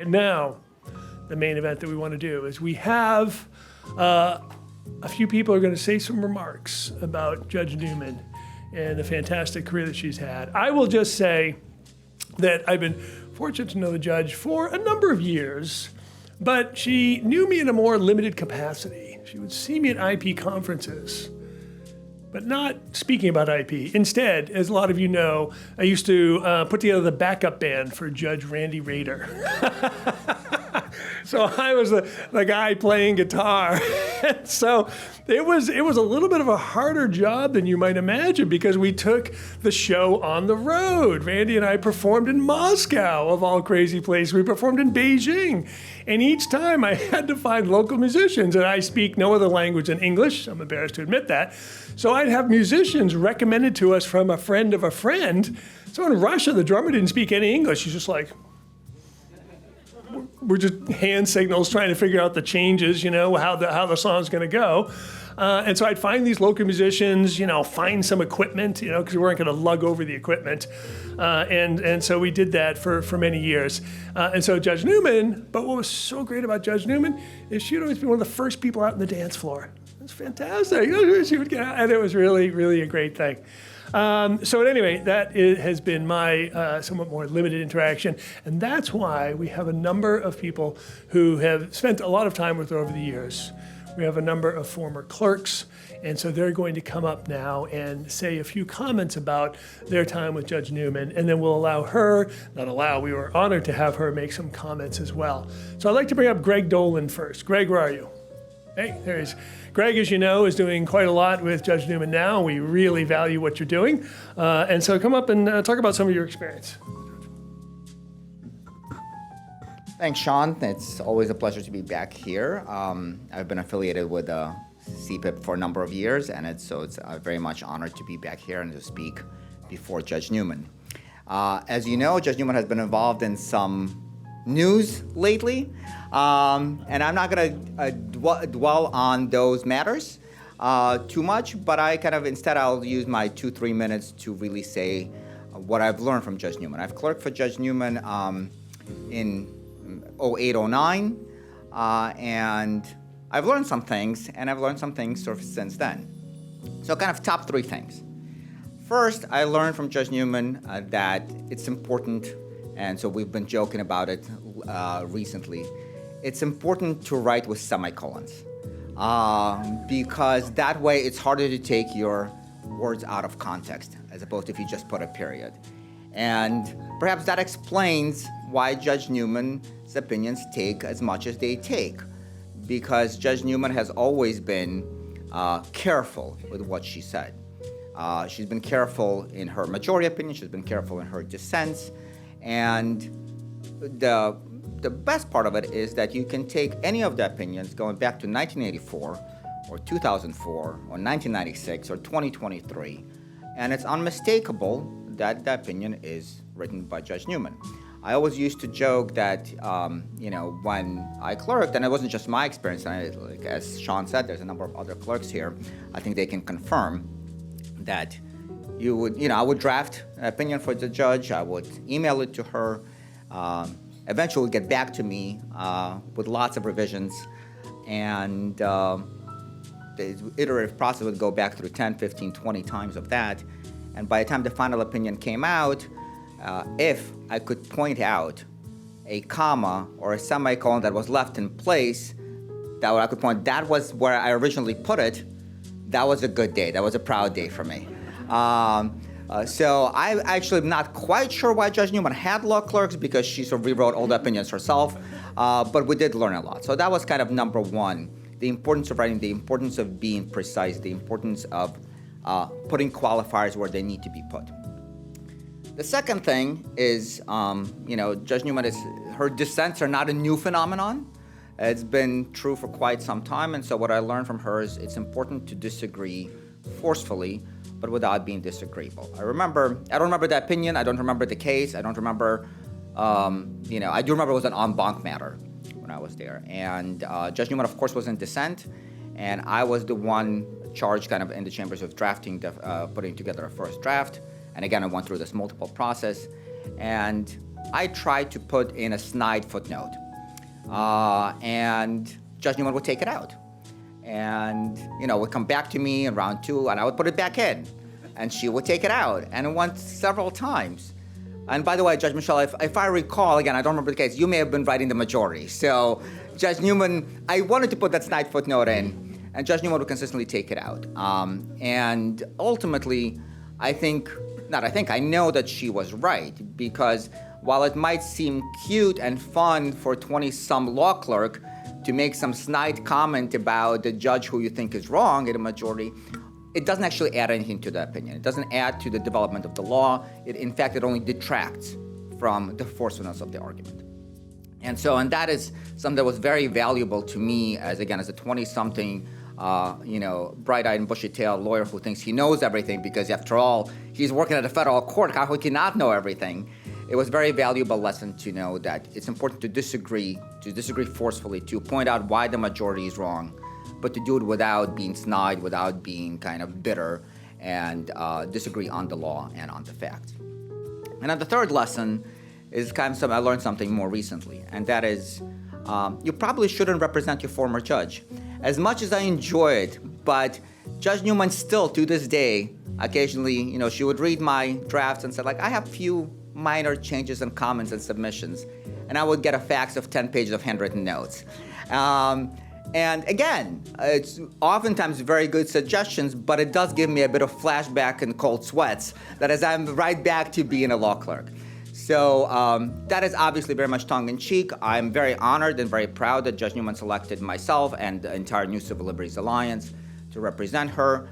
And now, the main event that we want to do is we have a few people are going to say some remarks about Judge Newman and the fantastic career that she's had. I will just say that I've been fortunate to know the judge for a number of years, but she knew me in a more limited capacity. She would see me at IP conferences, but not speaking about IP. Instead, as a lot of you know, I used to put together the backup band for Judge Randy Rader. So I was the guy playing guitar. So it was a little bit of a harder job than you might imagine because we took the show on the road. Randy and I performed in Moscow, of all crazy places. We performed in Beijing. And each time I had to find local musicians, and I speak no other language than English. I'm embarrassed to admit that. So I'd have musicians recommended to us from a friend of a friend. So in Russia, the drummer didn't speak any English. He's just like, we're just hand signals trying to figure out the changes, how the song's going to go. And so I'd find these local musicians, find some equipment, because we weren't going to lug over the equipment. And so we did that for many years. And so Judge Newman, but what was so great about Judge Newman is she would always be one of the first people out on the dance floor. It was fantastic. She would get out, and it was really, really a great thing. So at any rate, that has been my somewhat more limited interaction, and that's why we have a number of people who have spent a lot of time with her over the years. We have a number of former clerks, and so they're going to come up now and say a few comments about their time with Judge Newman, and then we'll we were honored to have her make some comments as well. So I'd like to bring up Greg Dolan first. Greg, where are you? Hey, there he is. Greg, as you know, is doing quite a lot with Judge Newman now. We really value what you're doing. And so come up and talk about some of your experience. Thanks, Sean. It's always a pleasure to be back here. I've been affiliated with C-IP2 for a number of years, and it's very much honored to be back here and to speak before Judge Newman. As you know, Judge Newman has been involved in some news lately, and I'm not going to dwell on those matters too much, but I'll use my 2-3 minutes to really say what I've learned from Judge Newman. I've clerked for Judge Newman in 2008-09, and I've learned some things, and I've learned some things sort of since then. So top 3 things. First, I learned from Judge Newman that it's important, and so we've been joking about it recently. It's important to write with semicolons because that way it's harder to take your words out of context as opposed to if you just put a period. And perhaps that explains why Judge Newman's opinions take as much as they take, because Judge Newman has always been careful with what she said. She's been careful in her majority opinion, she's been careful in her dissents, and the best part of it is that you can take any of the opinions going back to 1984 or 2004 or 1996 or 2023, and it's unmistakable that the opinion is written by Judge Newman. I always used to joke that, when I clerked, and it wasn't just my experience, as Sean said, there's a number of other clerks here, I think they can confirm that I would draft an opinion for the judge, I would email it to her, eventually get back to me with lots of revisions, and the iterative process would go back through 10, 15, 20 times of that, and by the time the final opinion came out, if I could point out a comma or a semicolon that was left in place, that was where I originally put it, that was a good day. That was a proud day for me. So I actually am not quite sure why Judge Newman had law clerks, because she sort of rewrote all the opinions herself, but we did learn a lot. So that was number one, the importance of writing, the importance of being precise, the importance of putting qualifiers where they need to be put. The second thing is, Judge Newman, her dissents are not a new phenomenon. It's been true for quite some time, and so what I learned from her is it's important to disagree forcefully, but without being disagreeable. I don't remember the opinion, I don't remember the case, I don't remember, I do remember it was an en banc matter when I was there. And Judge Newman, of course, was in dissent, and I was the one charged in the chambers of drafting, putting together a first draft. And again, I went through this multiple process. And I tried to put in a snide footnote, and Judge Newman would take it out. And, would come back to me in round 2, and I would put it back in. And she would take it out, and it went several times. And by the way, Judge Michelle, if I recall, again, I don't remember the case, you may have been writing the majority. So Judge Newman, I wanted to put that snide footnote in, and Judge Newman would consistently take it out. And ultimately, I know that she was right, because while it might seem cute and fun for 20-some law clerk to make some snide comment about the judge who you think is wrong in a majority, it doesn't actually add anything to the opinion. It doesn't add to the development of the law. In fact, it only detracts from the forcefulness of the argument. And that is something that was very valuable to me as a 20-something, bright-eyed and bushy-tailed lawyer who thinks he knows everything because, after all, he's working at a federal court. How he cannot know everything? It was a very valuable lesson to know that it's important to disagree forcefully, to point out why the majority is wrong, but to do it without being snide, without being kind of bitter, and disagree on the law and on the facts. And then the third lesson is I learned something more recently, and that is you probably shouldn't represent your former judge. As much as I enjoy it, but Judge Newman still, to this day, occasionally, she would read my drafts and say, I have few minor changes and comments and submissions, and I would get a fax of 10 pages of handwritten notes. And again, it's oftentimes very good suggestions, but it does give me a bit of flashback and cold sweats that as I'm right back to being a law clerk. So that is obviously very much tongue-in-cheek. I'm very honored and very proud that Judge Newman selected myself and the entire New Civil Liberties Alliance to represent her.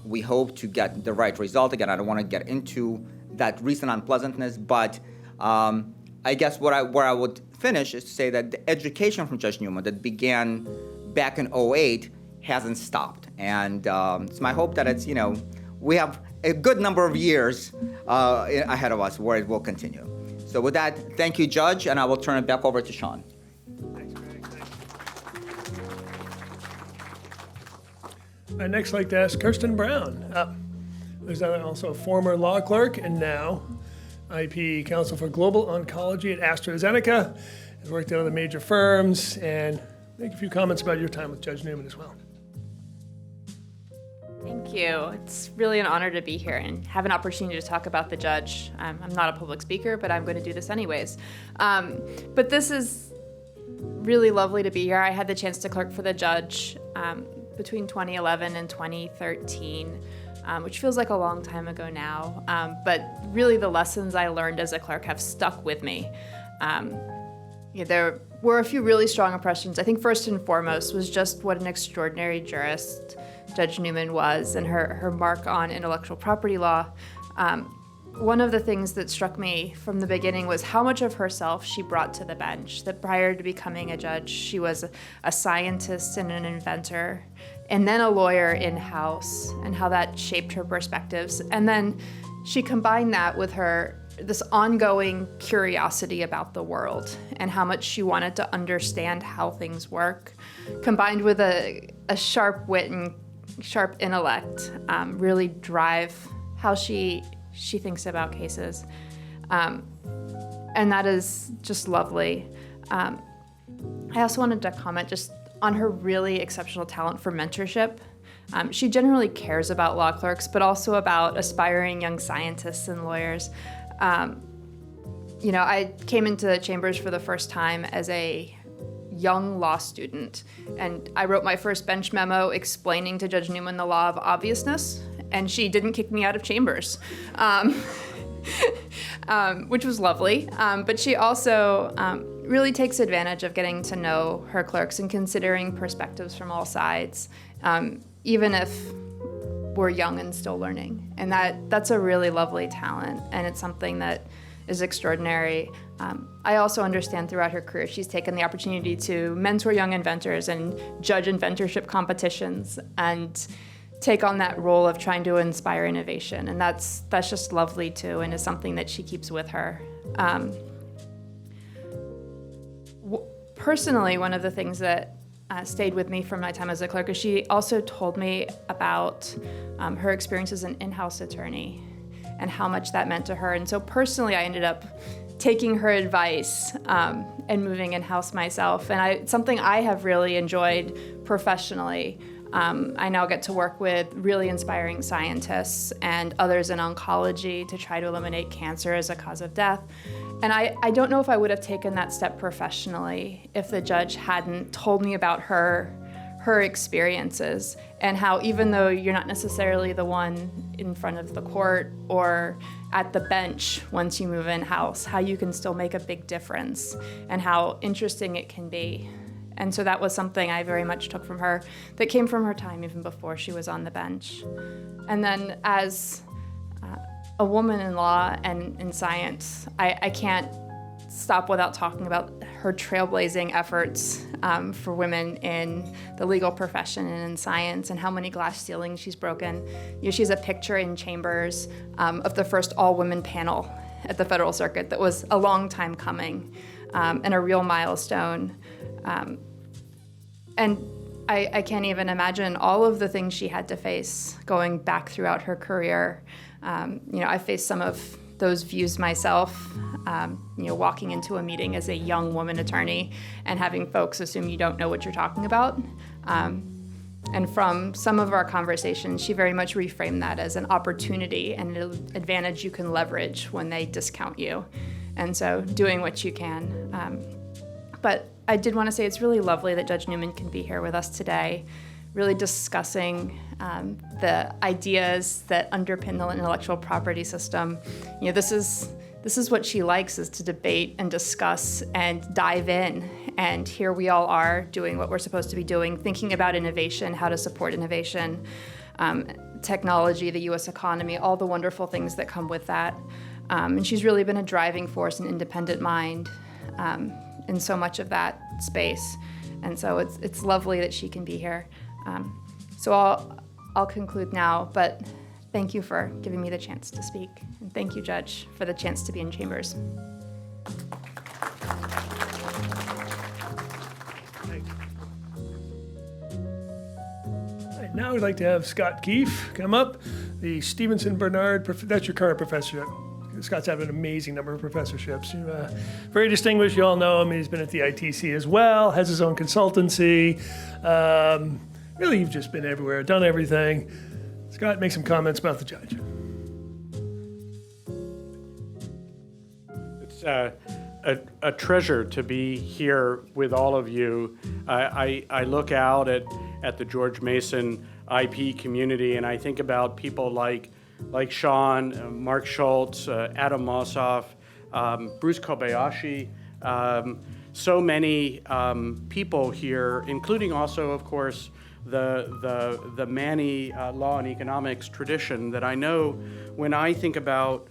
We hope to get the right result. Again, I don't want to get into that recent unpleasantness, but I guess where I would finish is to say that the education from Judge Newman that began back in 2008 hasn't stopped. And it's my hope that it's, we have a good number of years ahead of us where it will continue. So with that, thank you, Judge, and I will turn it back over to Sean. Thanks, Greg. I'd next like to ask Kirsten Brown, who's also a former law clerk and now IP Counsel for Global Oncology at AstraZeneca, has worked at other major firms, and make a few comments about your time with Judge Newman as well. Thank you. It's really an honor to be here and have an opportunity to talk about the judge. I'm not a public speaker, but I'm going to do this anyways. But this is really lovely to be here. I had the chance to clerk for the judge between 2011 and 2013. Which feels like a long time ago now, but really the lessons I learned as a clerk have stuck with me. There were a few really strong impressions. I think first and foremost was just what an extraordinary jurist Judge Newman was, and her mark on intellectual property law. One of the things that struck me from the beginning was how much of herself she brought to the bench, that prior to becoming a judge, she was a scientist and an inventor, and then a lawyer in-house, and how that shaped her perspectives. And then she combined that with this ongoing curiosity about the world and how much she wanted to understand how things work, combined with a sharp wit and sharp intellect, really drive how she thinks about cases. And that is just lovely. I also wanted to comment just on her really exceptional talent for mentorship. She generally cares about law clerks, but also about aspiring young scientists and lawyers. I came into chambers for the first time as a young law student, and I wrote my first bench memo explaining to Judge Newman the law of obviousness, and she didn't kick me out of chambers, which was lovely. But she also really takes advantage of getting to know her clerks and considering perspectives from all sides, even if we're young and still learning. And that's a really lovely talent, and it's something that is extraordinary. I also understand throughout her career she's taken the opportunity to mentor young inventors and judge inventorship competitions and take on that role of trying to inspire innovation. And that's just lovely too, and is something that she keeps with her. Personally, one of the things that stayed with me from my time as a clerk is she also told me about her experience as an in-house attorney and how much that meant to her. And so personally, I ended up taking her advice and moving in-house myself. And it's something I have really enjoyed professionally. I now get to work with really inspiring scientists and others in oncology to try to eliminate cancer as a cause of death. And I don't know if I would have taken that step professionally if the judge hadn't told me about her experiences and how even though you're not necessarily the one in front of the court or at the bench once you move in-house, how you can still make a big difference and how interesting it can be. And so that was something I very much took from her that came from her time even before she was on the bench. And then as a woman in law and in science, I can't stop without talking about her trailblazing efforts for women in the legal profession and in science and how many glass ceilings she's broken. She has a picture in Chambers of the first all-women panel at the Federal Circuit that was a long time coming and a real milestone. And I can't even imagine all of the things she had to face going back throughout her career. I faced some of those views myself, walking into a meeting as a young woman attorney and having folks assume you don't know what you're talking about. And from some of our conversations, she very much reframed that as an opportunity and an advantage you can leverage when they discount you. And so doing what you can. But I did want to say it's really lovely that Judge Newman can be here with us today, really discussing the ideas that underpin the intellectual property system. This is what she likes, is to debate and discuss and dive in. And here we all are doing what we're supposed to be doing, thinking about innovation, how to support innovation, technology, the U.S. economy, all the wonderful things that come with that. And she's really been a driving force, an independent mind in so much of that space. And so it's lovely that she can be here. So I'll conclude now, but thank you for giving me the chance to speak. And thank you, Judge, for the chance to be in Chambers. Thanks. All right, now we'd like to have Scott Keefe come up, the Stevenson Bernard, that's your current professor. Scott's had an amazing number of professorships. Very distinguished, you all know him. He's been at the ITC as well, has his own consultancy. Really, you've just been everywhere, done everything. Scott, make some comments about the judge. It's a treasure to be here with all of you. I look out at the George Mason IP community and I think about people like Sean, Mark Schultz, Adam Mossoff, Bruce Kobayashi, so many people here, including also, of course, the Manny law and economics tradition that I know when I think about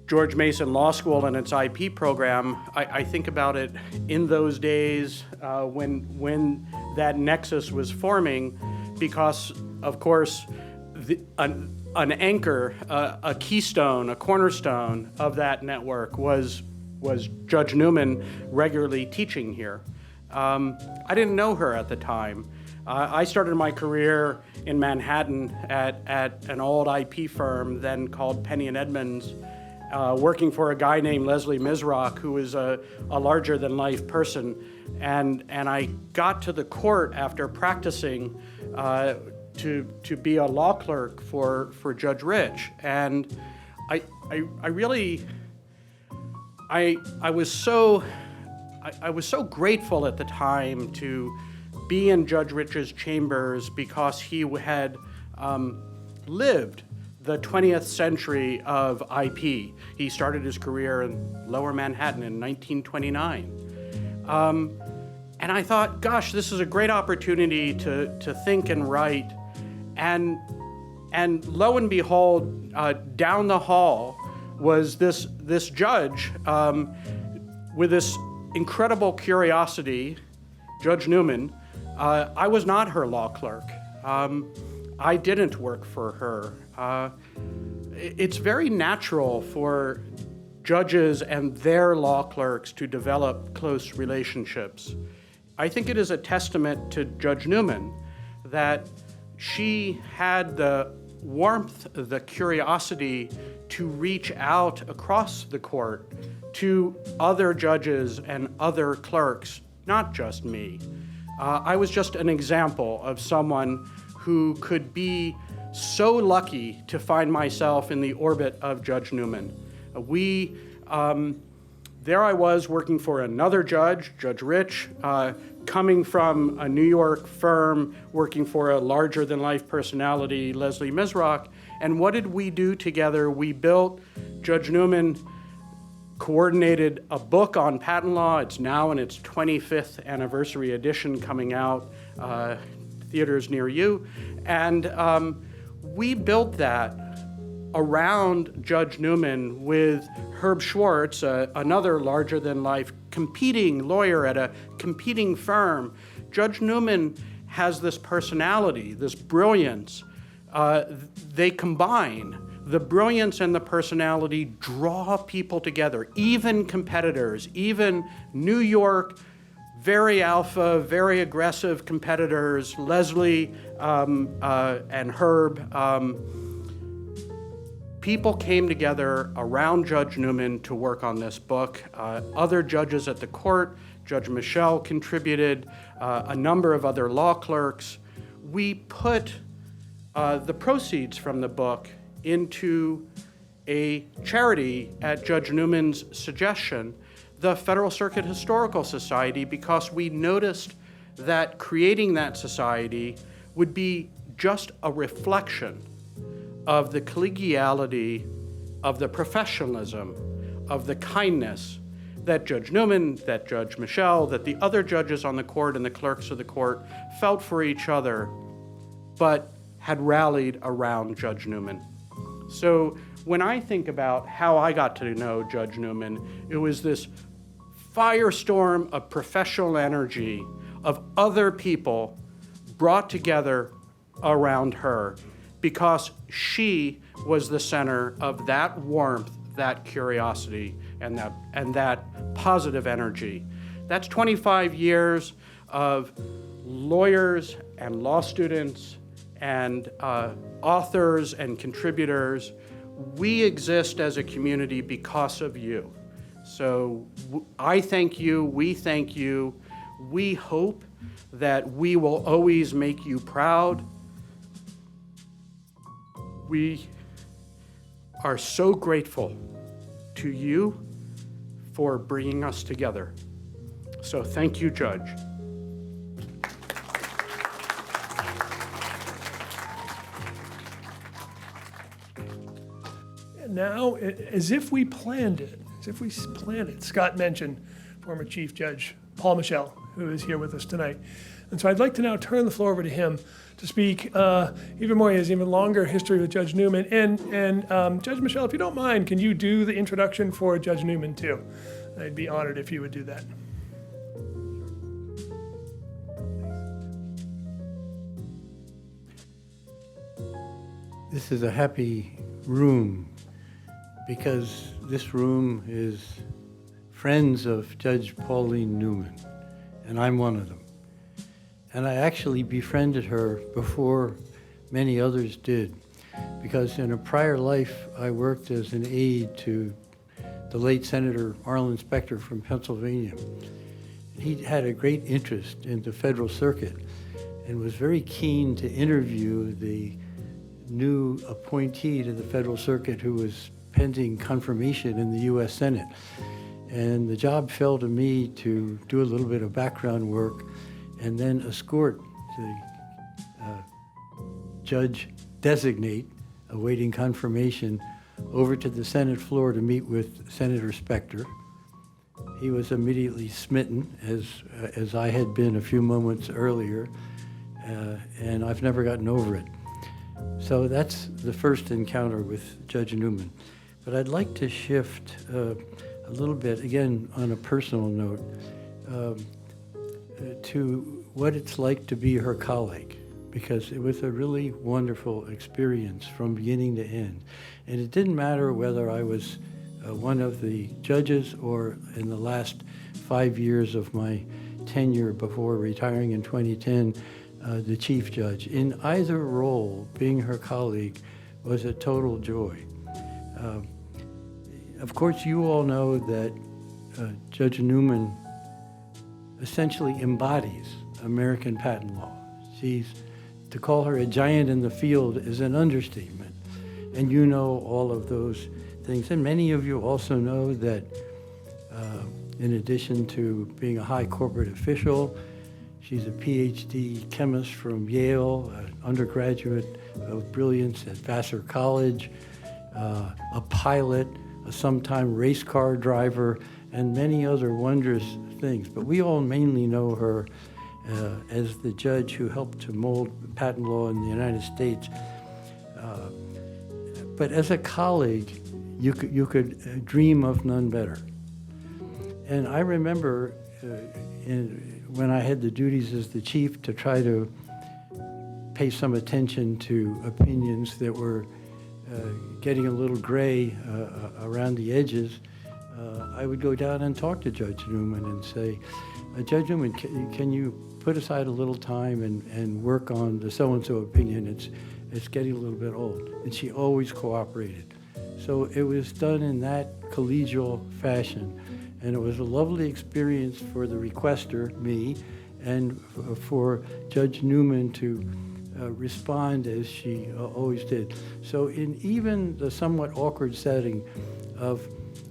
George Mason Law School and its IP program, I think about it in those days when that nexus was forming, because, of course, an anchor, a keystone, a cornerstone of that network was Judge Newman regularly teaching here. I didn't know her at the time. I started my career in Manhattan at an old IP firm then called Penny and Edmonds, working for a guy named Leslie Misrock, who was a larger-than-life person. And I got to the court after practicing to be a law clerk for Judge Rich, and I was so grateful at the time to be in Judge Rich's chambers because he had lived the 20th century of IP. He started his career in Lower Manhattan in 1929. And I thought, gosh, this is a great opportunity to think and write. And lo and behold, down the hall was this judge with this incredible curiosity, Judge Newman. I was not her law clerk. I didn't work for her. It's very natural for judges and their law clerks to develop close relationships. I think it is a testament to Judge Newman that she had the warmth, the curiosity to reach out across the court to other judges and other clerks, not just me. I was just an example of someone who could be so lucky to find myself in the orbit of Judge Newman. There I was working for another judge, Judge Rich, coming from a New York firm, working for a larger-than-life personality, Leslie Misrock. And what did we do together? We built, Judge Newman coordinated a book on patent law. It's now in its 25th anniversary edition coming out, theaters near you. And we built that around Judge Newman with Herb Schwartz, another larger-than-life competing lawyer at a competing firm. Judge Newman has this personality, this brilliance. They combine. The brilliance and the personality draw people together, even competitors, even New York, very alpha, very aggressive competitors, Leslie and Herb. People came together around Judge Newman to work on this book. Other judges at the court, Judge Michel contributed, a number of other law clerks. We put the proceeds from the book into a charity at Judge Newman's suggestion, the Federal Circuit Historical Society, because we noticed that creating that society would be just a reflection of the collegiality, of the professionalism, of the kindness that Judge Newman, that Judge Michel, that the other judges on the court and the clerks of the court felt for each other, but had rallied around Judge Newman. So when I think about how I got to know Judge Newman, it was this firestorm of professional energy of other people brought together around her because she was the center of that warmth, that curiosity, and that positive energy. That's 25 years of lawyers and law students and authors and contributors. We exist as a community because of you. So I thank you, we thank you. We hope that we will always make you proud. We are so grateful to you for bringing us together. So thank you, Judge. And now, as if we planned it, Scott mentioned former Chief Judge Paul Michel, who is here with us tonight. And so I'd like to now turn the floor over to him to speak even more. He has even longer history with Judge Newman. And Judge Michel, if you don't mind, can you do the introduction for Judge Newman too? I'd be honored if you would do that. This is a happy room because this room is friends of Judge Pauline Newman, and I'm one of them. And I actually befriended her before many others did, because in a prior life I worked as an aide to the late Senator Arlen Specter from Pennsylvania. He had a great interest in the Federal Circuit and was very keen to interview the new appointee to the Federal Circuit who was pending confirmation in the U.S. Senate. And the job fell to me to do a little bit of background work and then escort the judge designate awaiting confirmation over to the Senate floor to meet with Senator Specter. He was immediately smitten, as I had been a few moments earlier, and I've never gotten over it. So that's the first encounter with Judge Newman. But I'd like to shift a little bit, again, on a personal note, to what it's like to be her colleague, because it was a really wonderful experience from beginning to end. And it didn't matter whether I was one of the judges or in the last 5 years of my tenure before retiring in 2010, the chief judge. In either role, being her colleague was a total joy. Of course, you all know that Judge Newman essentially embodies American patent law. To call her a giant in the field is an understatement. And you know all of those things. And many of you also know that in addition to being a high corporate official, she's a PhD chemist from Yale, an undergraduate of brilliance at Vassar College, a pilot, a sometime race car driver, and many other wondrous things. But we all mainly know her as the judge who helped to mold patent law in the United States. But as a colleague, you could dream of none better. And I remember when I had the duties as the chief to try to pay some attention to opinions that were getting a little gray around the edges, I would go down and talk to Judge Newman and say, Judge Newman, can you put aside a little time and work on the so-and-so opinion? It's getting a little bit old. And she always cooperated. So it was done in that collegial fashion. And it was a lovely experience for the requester, me, and for Judge Newman to respond as she always did. So in even the somewhat awkward setting of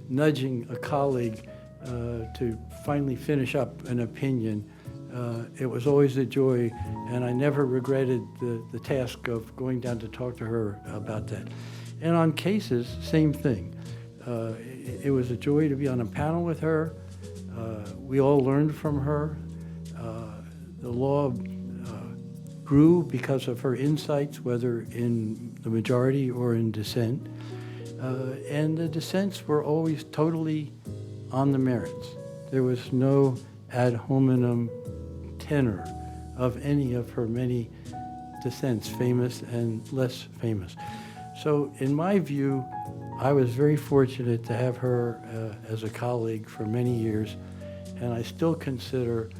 nudging a colleague to finally finish up an opinion, it was always a joy, and I never regretted the task of going down to talk to her about that. And on cases, same thing. It was a joy to be on a panel with her. We all learned from her. The law grew because of her insights, whether in the majority or in dissent. And the dissents were always totally on the merits. There was no ad hominem tenor of any of her many dissents, famous and less famous. So in my view, I was very fortunate to have her as a colleague for many years, and I still consider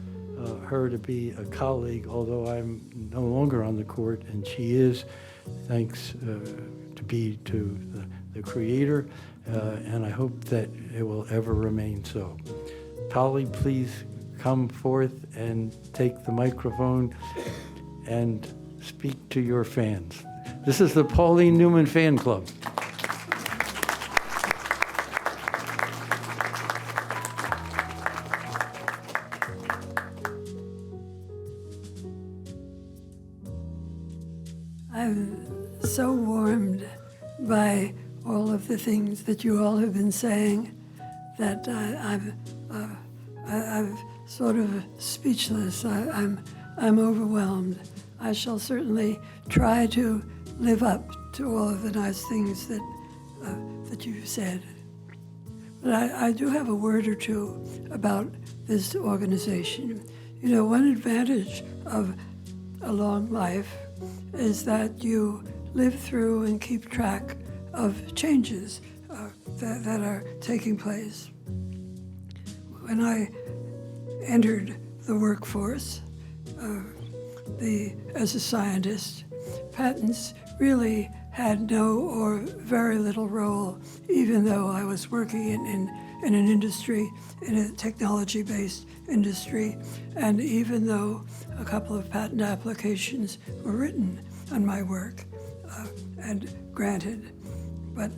her to be a colleague, although I'm no longer on the court, and she is, thanks to the Creator, and I hope that it will ever remain so. Polly, please come forth and take the microphone and speak to your fans. This is the Pauline Newman Fan Club. I'm so warmed by all of the things that you all have been saying that I'm sort of speechless. I'm overwhelmed. I shall certainly try to live up to all of the nice things that you've said. But I do have a word or two about this organization. You know, one advantage of a long life is that you live through and keep track of changes that are taking place. When I entered the workforce as a scientist, patents really had no or very little role, even though I was working in an industry, in a technology-based industry, and even though a couple of patent applications were written on my work and granted. But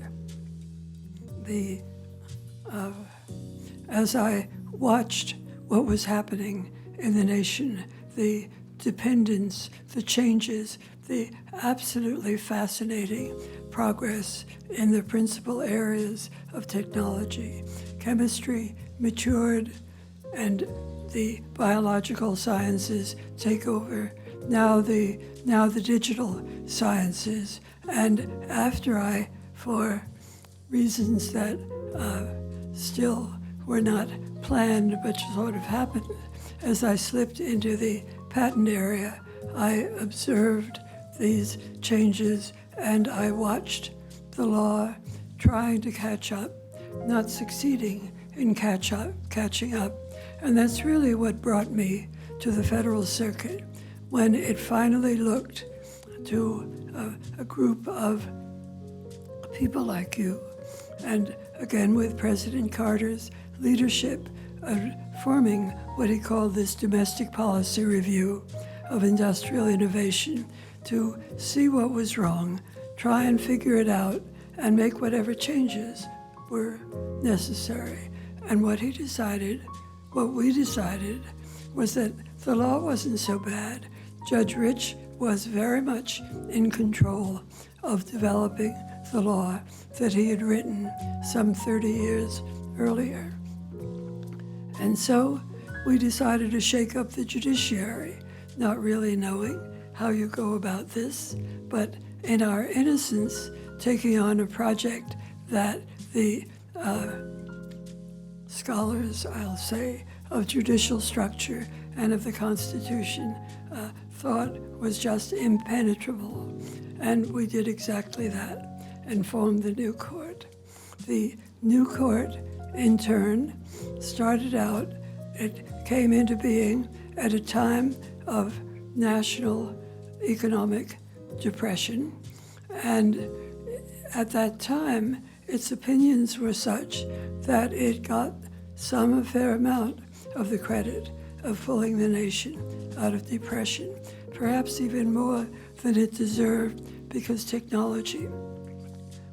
as I watched what was happening in the nation, the dependence, the changes, the absolutely fascinating progress in the principal areas of technology. Chemistry matured and the biological sciences take over. Now the digital sciences. And after I, for reasons that still were not planned but sort of happened, as I slipped into the patent area, I observed these changes and I watched the law trying to catch up, not succeeding in catching up. And that's really what brought me to the Federal Circuit, when it finally looked to a group of people like you And again, with President Carter's leadership, forming what he called this domestic policy review of industrial innovation to see what was wrong, try and figure it out, and make whatever changes were necessary. And what we decided, was that the law wasn't so bad. Judge Rich was very much in control of developing the law that he had written some 30 years earlier. And so we decided to shake up the judiciary, not really knowing how you go about this, but in our innocence, taking on a project that the scholars, I'll say, of judicial structure and of the Constitution thought was just impenetrable. And we did exactly that and formed the new court. The new court, in turn, started out, it came into being at a time of national economic depression. And at that time, its opinions were such that it got a fair amount of the credit of pulling the nation out of depression, perhaps even more than it deserved, because technology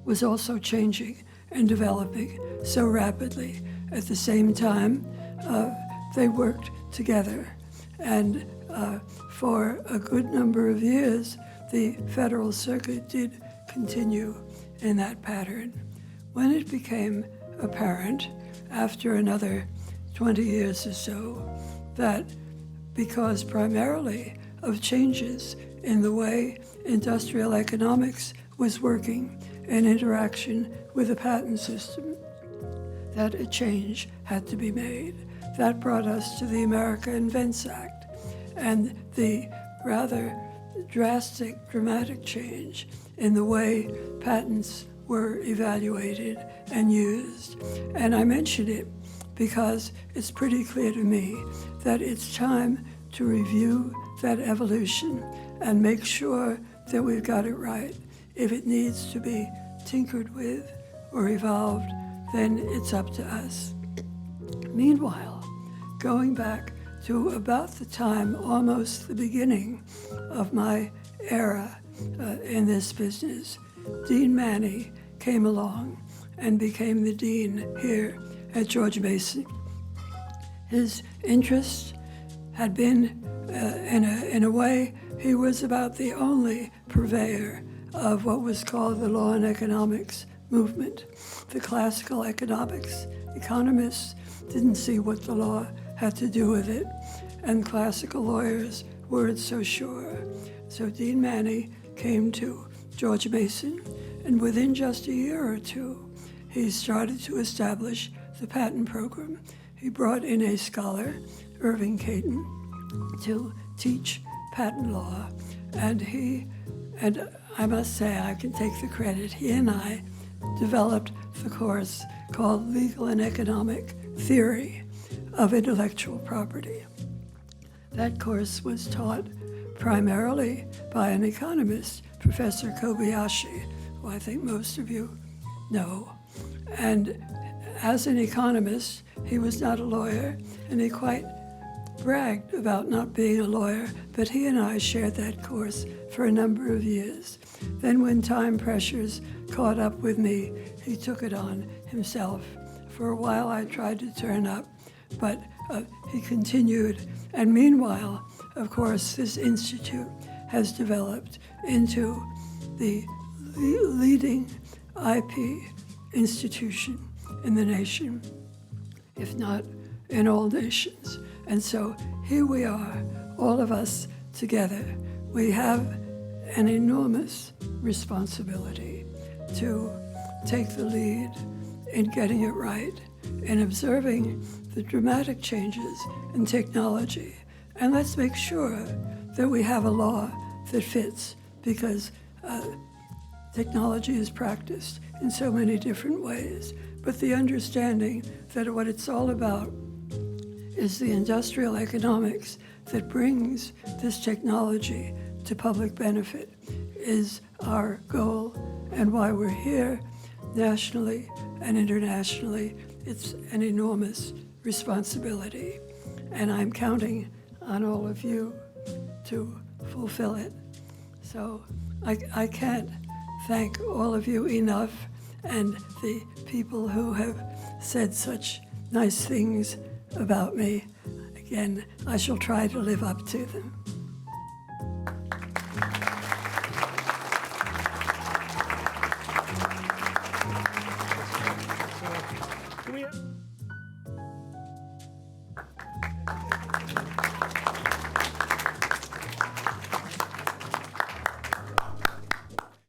was also changing and developing so rapidly. At the same time, they worked together. And for a good number of years, the Federal Circuit did continue in that pattern. When it became apparent, after another 20 years or so, that because primarily of changes in the way industrial economics was working in interaction with the patent system, that a change had to be made. That brought us to the America Invents Act and the rather dramatic change in the way patents were evaluated and used. And I mention it because it's pretty clear to me that it's time to review that evolution and make sure that we've got it right. If it needs to be tinkered with or evolved, then it's up to us. Meanwhile, going back to about the time, almost the beginning of my era in this business, Dean Manny came along and became the dean here at George Mason. His interest had been, in a way, he was about the only purveyor of what was called the law and economics movement. The classical economists didn't see what the law had to do with it, and classical lawyers weren't so sure. So Dean Manny came to George Mason, and within just a year or two, he started to establish the patent program. He brought in a scholar, Irving Caton, to teach patent law, and I must say I can take the credit. He and I developed the course called Legal and Economic Theory of Intellectual Property. That course was taught primarily by an economist, Professor Kobayashi, who I think most of you know. And as an economist, he was not a lawyer, and he quite bragged about not being a lawyer, but he and I shared that course for a number of years. Then when time pressures caught up with me, he took it on himself. For a while I tried to turn up, but he continued. And meanwhile, of course, this institute has developed into the leading IP institution in the nation, if not in all nations. And so here we are, all of us together. We have an enormous responsibility to take the lead in getting it right, in observing the dramatic changes in technology. And let's make sure that we have a law that fits, because technology is practiced in so many different ways. But the understanding that what it's all about is the industrial economics that brings this technology to public benefit is our goal and why we're here. nationally and internationally. It's an enormous responsibility, and I'm counting on all of you to fulfill it. So I can't thank all of you enough, and the people who have said such nice things about me. Again, I shall try to live up to them.